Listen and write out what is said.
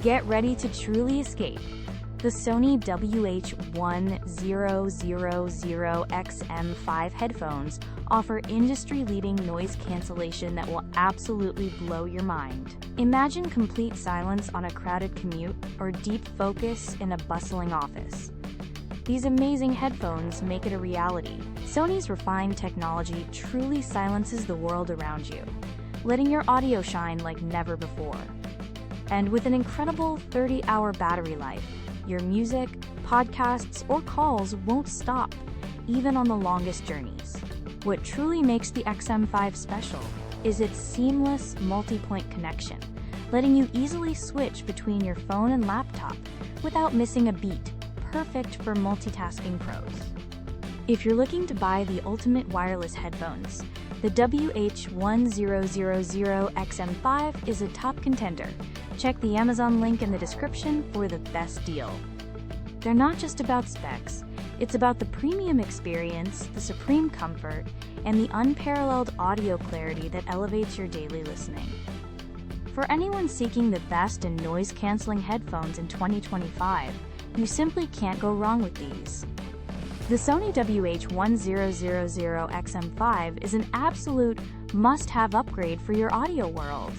Get ready to truly escape. The Sony WH-1000XM5 headphones offer industry-leading noise cancellation that will absolutely blow your mind. Imagine complete silence on a crowded commute or deep focus in a bustling office. These amazing headphones make it a reality. Sony's refined technology truly silences the world around you, letting your audio shine like never before. And with an incredible 30-hour battery life, your music, podcasts, or calls won't stop, even on the longest journeys. What truly makes the XM5 special is its seamless multipoint connection, letting you easily switch between your phone and laptop without missing a beat, perfect for multitasking pros. If you're looking to buy the ultimate wireless headphones, the WH-1000XM5 is a top contender. Check the Amazon link in the description for the best deal. They're not just about specs, it's about the premium experience, the supreme comfort, and the unparalleled audio clarity that elevates your daily listening. For anyone seeking the best in noise-canceling headphones in 2025, you simply can't go wrong with these. The Sony WH-1000XM5 is an absolute must-have upgrade for your audio world.